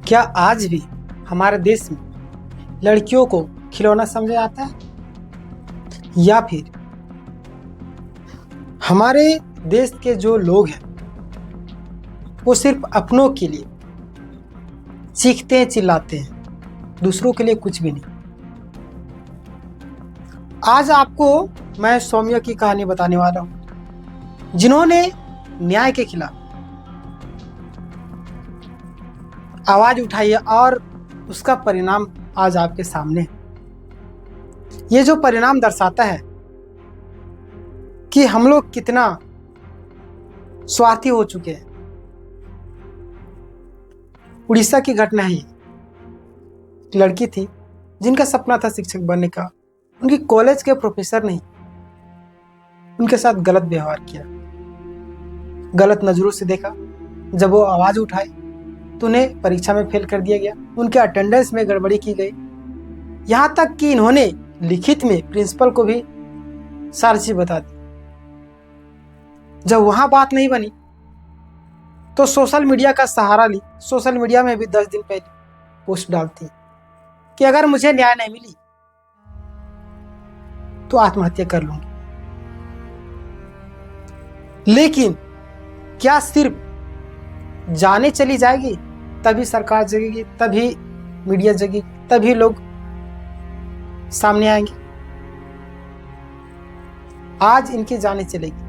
क्या आज भी हमारे देश में लड़कियों को खिलौना समझा जाता है, या फिर हमारे देश के जो लोग हैं वो सिर्फ अपनों के लिए चीखते हैं, चिल्लाते हैं, दूसरों के लिए कुछ भी नहीं। आज आपको मैं सौम्या की कहानी बताने वाला हूं, जिन्होंने न्याय के खिलाफ आवाज उठाई है और उसका परिणाम आज आपके सामने है। ये जो परिणाम दर्शाता है कि हम लोग कितना स्वार्थी हो चुके हैं। उड़ीसा की घटना है। एक लड़की थी जिनका सपना था शिक्षक बनने का। उनकी कॉलेज के प्रोफेसर ने उनके साथ गलत व्यवहार किया, गलत नजरों से देखा। जब वो आवाज उठाए तो उन्हें परीक्षा में फेल कर दिया गया, उनके अटेंडेंस में गड़बड़ी की गई, यहां तक कि इन्होंने लिखित में प्रिंसिपल को भी सारी चीज बता दी। जब वहां बात नहीं बनी तो सोशल मीडिया का सहारा ली। सोशल मीडिया में भी 10 दिन पहले पोस्ट डालती कि अगर मुझे न्याय नहीं मिली तो आत्महत्या कर लूंगी। लेकिन क्या सिर्फ जाने चली जाएगी तभी सरकार जगेगी, तभी मीडिया जगेगी, तभी लोग सामने आएंगे? आज इनकी जाने चलेगी।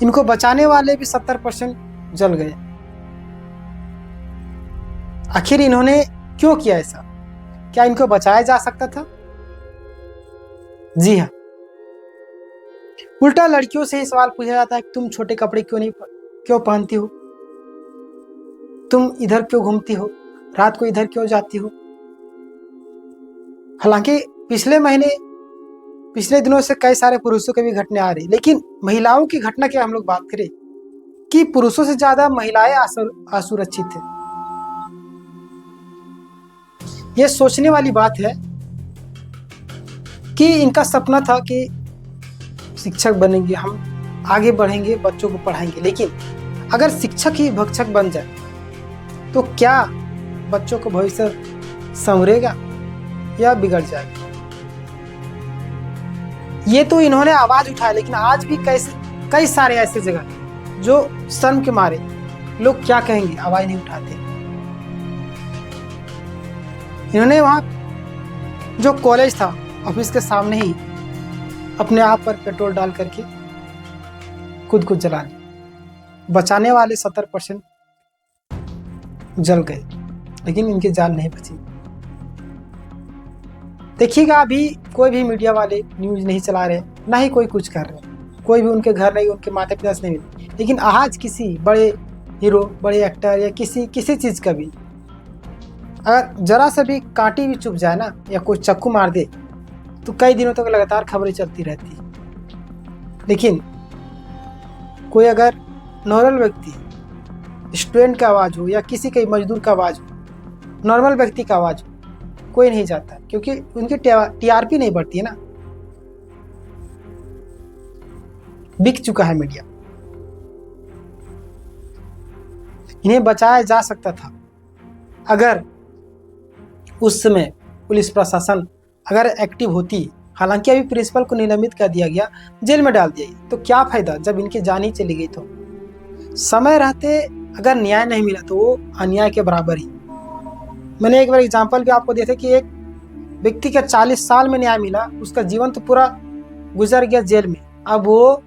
इनको बचाने वाले भी 70% जल गए। आखिर इन्होंने क्यों किया ऐसा? क्या इनको बचाया जा सकता था? जी हाँ, उल्टा लड़कियों से ही सवाल पूछा जाता है कि तुम छोटे कपड़े क्यों पहनती हो, तुम इधर क्यों घूमती हो, रात को इधर क्यों जाती हो। हालांकि पिछले दिनों से कई सारे पुरुषों के भी घटने आ रही, लेकिन महिलाओं की घटना की हम लोग बात करें कि पुरुषों से ज्यादा महिलाएं असुरक्षित हैं। यह सोचने वाली बात है कि इनका सपना था कि शिक्षक बनेंगे, हम आगे बढ़ेंगे, बच्चों को पढ़ाएंगे। लेकिन अगर शिक्षक ही भक्षक बन जाए तो क्या बच्चों को भविष्य संवरेगा या बिगड़ जाएगा? ये तो इन्होंने आवाज उठाया, लेकिन आज भी कई सारे ऐसे जगह जो शर्म के मारे लोग क्या कहेंगे आवाज नहीं उठाते। इन्होंने वहां जो कॉलेज था ऑफिस के सामने ही अपने आप पर पेट्रोल डाल करके खुद को जला लिया। बचाने वाले 70% जल गए, लेकिन इनकी जान नहीं बची। देखिएगा, अभी कोई भी मीडिया वाले न्यूज नहीं चला रहे, ना ही कोई कुछ कर रहे, कोई भी उनके घर नहीं, उनके माता पिता से नहीं मिले। लेकिन आज किसी बड़े हीरो, बड़े एक्टर या किसी चीज का भी अगर जरा सा भी कांटी भी चुभ जाए ना, या कोई चक्कू मार दे, तो कई दिनों तक लगातार खबरें चलती रहती। लेकिन कोई अगर नॉर्मल व्यक्ति, स्टूडेंट का आवाज हो या किसी के मजदूर का आवाज हो, नॉर्मल व्यक्ति का आवाज हो, कोई नहीं जाता, क्योंकि उनकी टीआरपी नहीं बढ़ती है ना। बिक चुका है मीडिया। इन्हें बचाया जा सकता था अगर उस समय पुलिस प्रशासन अगर एक्टिव होती। हालांकि अभी प्रिंसिपल को निलंबित कर दिया गया, जेल में डाल दिया गया, तो क्या फायदा जब इनकी जान ही चली गई। तो समय रहते अगर न्याय नहीं मिला तो वो अन्याय के बराबर ही। मैंने एक बार एग्जांपल भी आपको दिया था कि एक व्यक्ति का 40 साल में न्याय मिला, उसका जीवन तो पूरा गुजर गया जेल में। अब वो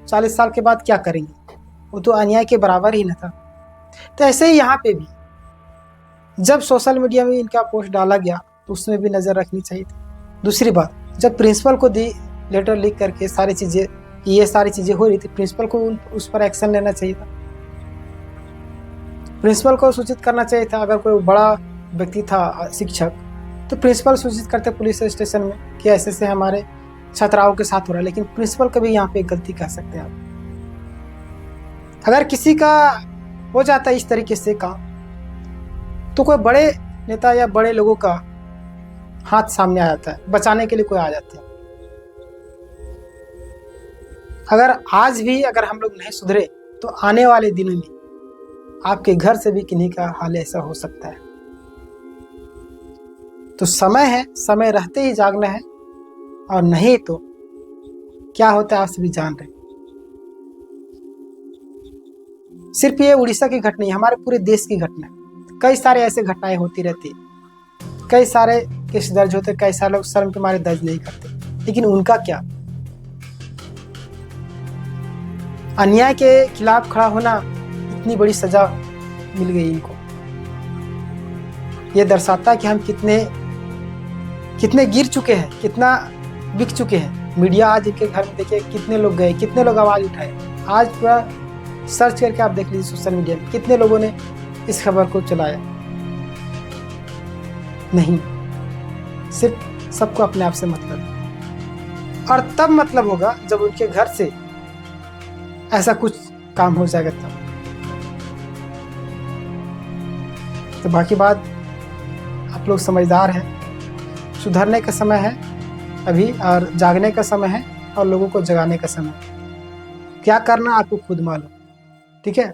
40 साल के बाद क्या करेंगे? वो तो अन्याय के बराबर ही न था। तो ऐसे ही यहाँ पे भी जब सोशल मीडिया में इनका पोस्ट डाला गया तो उसमें भी नज़र रखनी चाहिए थी। दूसरी बात, जब प्रिंसिपल को दी लेटर लिख करके ये सारी चीज़ें हो रही थी, प्रिंसिपल को उस पर एक्शन लेना चाहिए था। प्रिंसिपल को सूचित करना चाहिए था। अगर कोई बड़ा व्यक्ति था शिक्षक, तो प्रिंसिपल सूचित करते पुलिस स्टेशन में कि ऐसे से हमारे छात्राओं के साथ हो रहा है। लेकिन प्रिंसिपल कभी यहाँ पे गलती कर सकते हैं आप। अगर किसी का हो जाता है इस तरीके से काम, तो कोई बड़े नेता या बड़े लोगों का हाथ सामने आ जाता है, बचाने के लिए कोई आ जाते हैं। अगर आज भी अगर हम लोग नहीं सुधरे तो आने वाले दिनों में आपके घर से भी किन्हीं का हाल ऐसा हो सकता है। तो समय है, समय रहते ही जागना है, और नहीं तो क्या होता है आप सभी जान रहे। सिर्फ ये उड़ीसा की घटना नहीं, हमारे पूरे देश की घटना है। कई सारे ऐसे घटनाएं होती रहती है, कई सारे केस दर्ज होते, कई सारे लोग शर्म के मारे दर्ज नहीं करते, लेकिन उनका क्या? अन्याय के खिलाफ खड़ा होना, इतनी बड़ी सजा मिल गई इनको। ये दर्शाता है कि हम कितने गिर चुके हैं, कितना बिक चुके हैं। मीडिया आज इनके घर में देखिए कितने लोग गए, कितने लोग आवाज उठाए। आज पूरा सर्च करके आप देख लीजिए सोशल मीडिया में कितने लोगों ने इस खबर को चलाया। नहीं, सिर्फ सबको अपने आप से मतलब है, और तब मतलब होगा जब उनके घर से ऐसा कुछ काम हो जाएगा तब। तो बाकी बात आप लोग समझदार हैं, सुधरने का समय है अभी, और जागने का समय है, और लोगों को जगाने का समय। क्या करना आपको खुद मालूम, ठीक है।